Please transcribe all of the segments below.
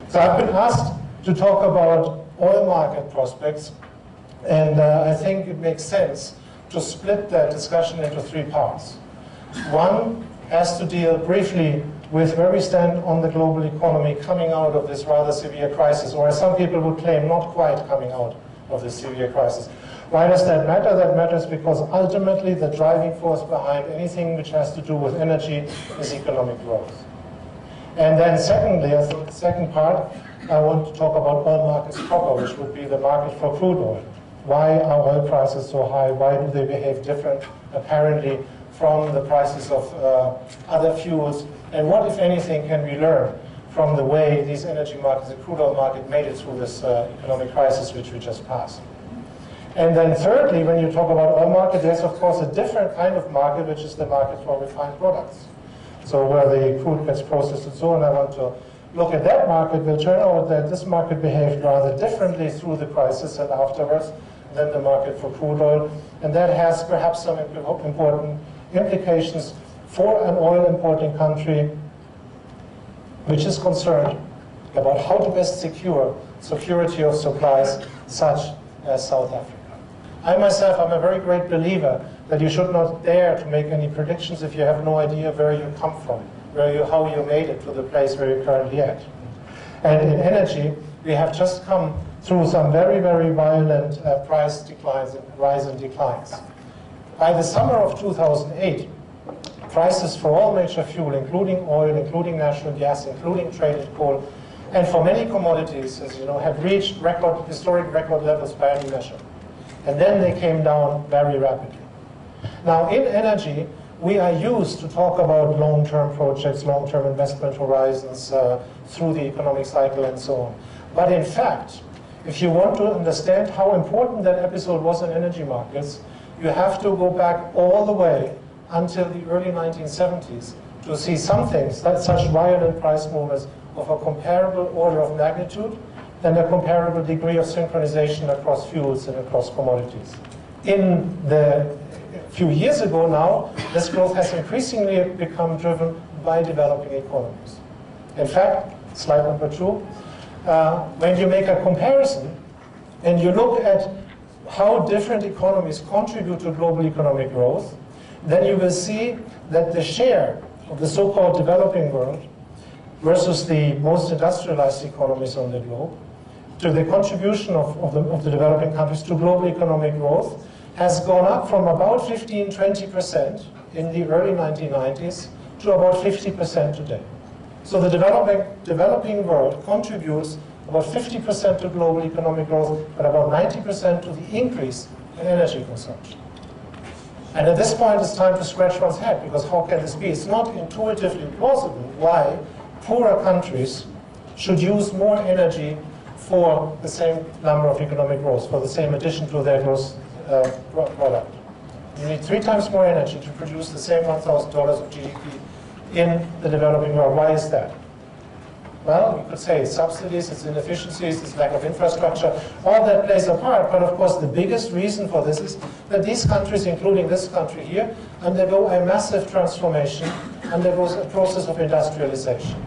So I've been asked to talk about oil market prospects, and I think it makes sense to split that discussion into three parts. One has to deal briefly with where we stand on the global economy coming out of this rather severe crisis, or as some people would claim, not quite coming out of this severe crisis. Why does that matter? That matters because ultimately the driving force behind anything which has to do with energy is economic growth. And then secondly, I think the second part, I want to talk about oil markets proper, which would be the market for crude oil. Why are oil prices so high? Why do they behave different, apparently, from the prices of other fuels? And what, if anything, can we learn from the way these energy markets, the crude oil market, made it through this economic crisis which we just passed? And then thirdly, when you talk about oil market, there's of course a different kind of market, which is the market for refined products. So where the crude gets processed and so on, I want to look at that market. We'll turn out that this market behaved rather differently through the crisis and afterwards than the market for crude oil. And that has perhaps some important implications for an oil importing country which is concerned about how to best secure security of supplies such as South Africa. I myself am a very great believer that you should not dare to make any predictions if you have no idea where you come from, how you made it to the place where you're currently at. And in energy, we have just come through some very, very violent price declines and rise and declines. By the summer of 2008, prices for all major fuel, including oil, including natural gas, including traded coal, and for many commodities, as you know, have reached historic record levels by any measure. And then they came down very rapidly. Now, in energy, we are used to talk about long-term projects, long-term investment horizons through the economic cycle and so on. But in fact, if you want to understand how important that episode was in energy markets, you have to go back all the way until the early 1970s to see something, such violent price movements of a comparable order of magnitude and a comparable degree of synchronization across fuels and across commodities. In the few years ago now, this growth has increasingly become driven by developing economies. In fact, slide number 2, when you make a comparison and you look at how different economies contribute to global economic growth, then you will see that the share of the so-called developing world versus the most industrialized economies on the globe, to the contribution of the developing countries to global economic growth, has gone up from about 15–20% in the early 1990s to about 50% today. So the developing world contributes about 50% to global economic growth, but about 90% to the increase in energy consumption. And at this point, it's time to scratch one's head, because how can this be? It's not intuitively plausible why poorer countries should use more energy for the same number of economic growth, for the same addition to their gross product. You need 3 times more energy to produce the same $1,000 of GDP in the developing world. Why is that? Well, you could say it's subsidies, it's inefficiencies, it's lack of infrastructure. All that plays a part, but of course the biggest reason for this is that these countries, including this country here, undergo a massive transformation, undergoes a process of industrialization.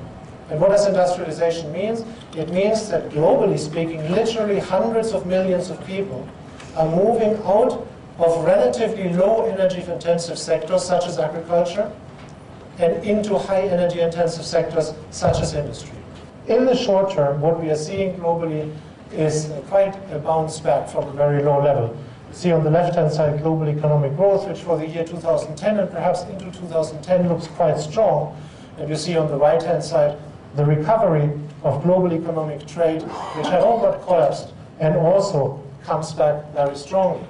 And what does industrialization mean? It means that globally speaking, literally hundreds of millions of people are moving out of relatively low energy intensive sectors such as agriculture and into high energy intensive sectors such as industry. In the short term, what we are seeing globally is quite a bounce back from a very low level. You see on the left-hand side global economic growth, which for the year 2010 and perhaps into 2010 looks quite strong. And you see on the right-hand side the recovery of global economic trade, which had all but collapsed and also comes back very strongly.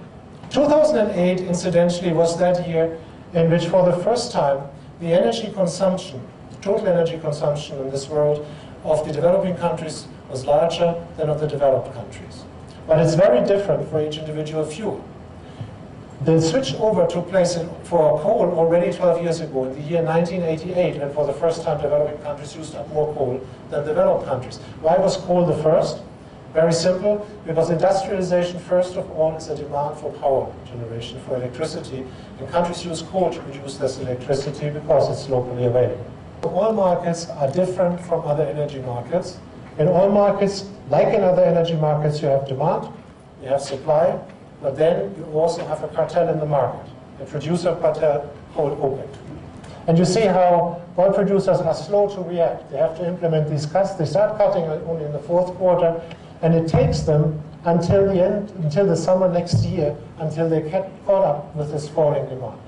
2008, incidentally, was that year in which for the first time the energy consumption, total energy consumption in this world of the developing countries was larger than of the developed countries. But it's very different for each individual fuel. The switch over took place for coal already 12 years ago, in the year 1988, when for the first time developing countries used up more coal than developed countries. Why was coal the first? Very simple, because industrialization, first of all, is a demand for power generation, for electricity, and countries use coal to produce this electricity because it's locally available. Oil markets are different from other energy markets In oil markets, like in other energy markets, you have demand, you have supply, but then you also have a cartel in the market, a producer cartel called OPEC. And you see how oil producers are slow to react. They have to implement these cuts. They start cutting only in the fourth quarter, and it takes them until the end, until the summer next year, until they get caught up with this falling demand.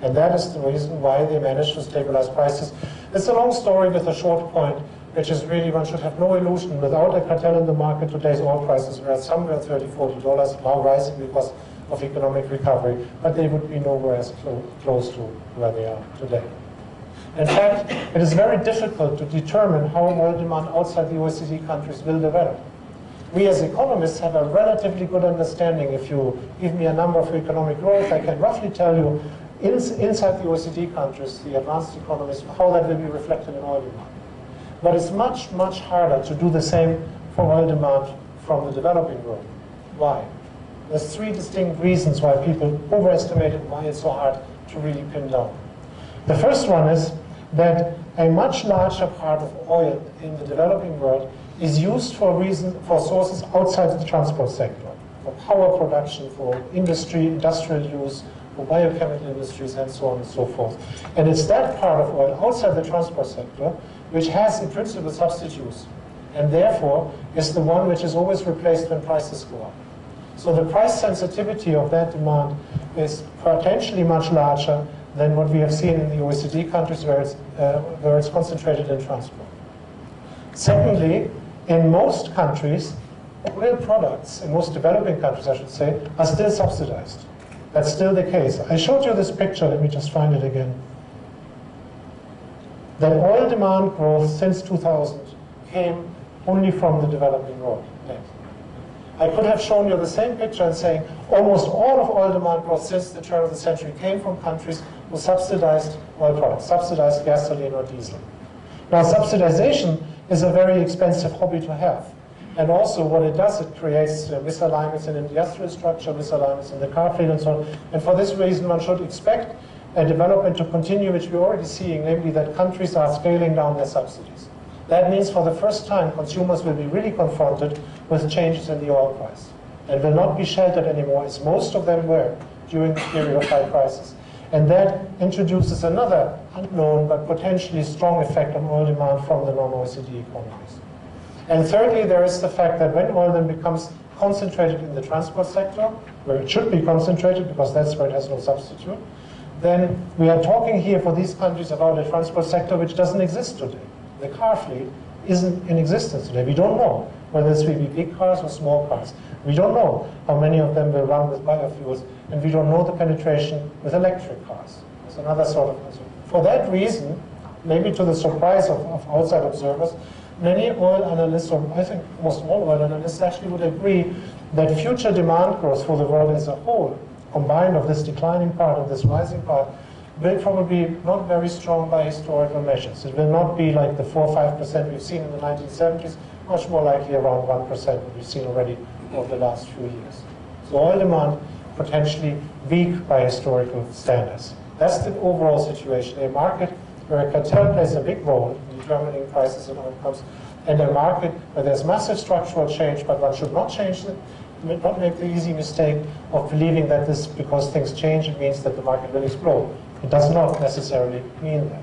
And that is the reason why they managed to stabilize prices. It's a long story with a short point, which is really one should have no illusion. Without a cartel in the market, today's oil prices were at somewhere $30, $40, now rising because of economic recovery, but they would be nowhere as close to where they are today. In fact, it is very difficult to determine how oil demand outside the OECD countries will develop. We as economists have a relatively good understanding. If you give me a number for economic growth, I can roughly tell you inside the OECD countries, the advanced economies, how that will be reflected in oil demand. But it's much, much harder to do the same for oil demand from the developing world. Why? There's three distinct reasons why people overestimate it and why it's so hard to really pin down. The first one is that a much larger part of oil in the developing world is used for sources outside the transport sector, for power production, for industry, industrial use, for biochemical industries, and so on and so forth. And it's that part of oil outside the transport sector which has in principle substitutes, and therefore is the one which is always replaced when prices go up. So the price sensitivity of that demand is potentially much larger than what we have seen in the OECD countries where it's concentrated in transport. Secondly, in most countries, oil products, in most developing countries I should say, are still subsidized. That's still the case. I showed you this picture, let me just find it again. That oil demand growth since 2000 came only from the developing world. I could have shown you the same picture and saying almost all of oil demand growth since the turn of the century came from countries who subsidized oil products, subsidized gasoline or diesel. Now, subsidization is a very expensive hobby to have. And also what it does, it creates misalignments in industrial structure, misalignments in the car fleet and so on. And for this reason, one should expect a development to continue, which we're already seeing, namely that countries are scaling down their subsidies. That means for the first time, consumers will be really confronted with changes in the oil price and will not be sheltered anymore, as most of them were during the period of high prices. And that introduces another unknown but potentially strong effect on oil demand from the non-OECD economies. And thirdly, there is the fact that when oil then becomes concentrated in the transport sector, where it should be concentrated because that's where it has no substitute, then we are talking here for these countries about a transport sector which doesn't exist today. The car fleet isn't in existence today. We don't know whether this will be big cars or small cars. We don't know how many of them will run with biofuels, and we don't know the penetration with electric cars. That's another sort of concern. For that reason, maybe to the surprise of outside observers, many oil analysts, or I think almost all oil analysts, actually would agree that future demand growth for the world as a whole, combined of this declining part and this rising part, will probably not very strong by historical measures. It will not be like the 4 or 5% we've seen in the 1970s, much more likely around 1% that we've seen already over the last few years. So oil demand potentially weak by historical standards. That's the overall situation. A market where a cartel plays a big role in determining prices and outcomes, and a market where there's massive structural change, but one should not change it, not make the easy mistake of believing that this, because things change, it means that the market will explode. It does not necessarily mean that.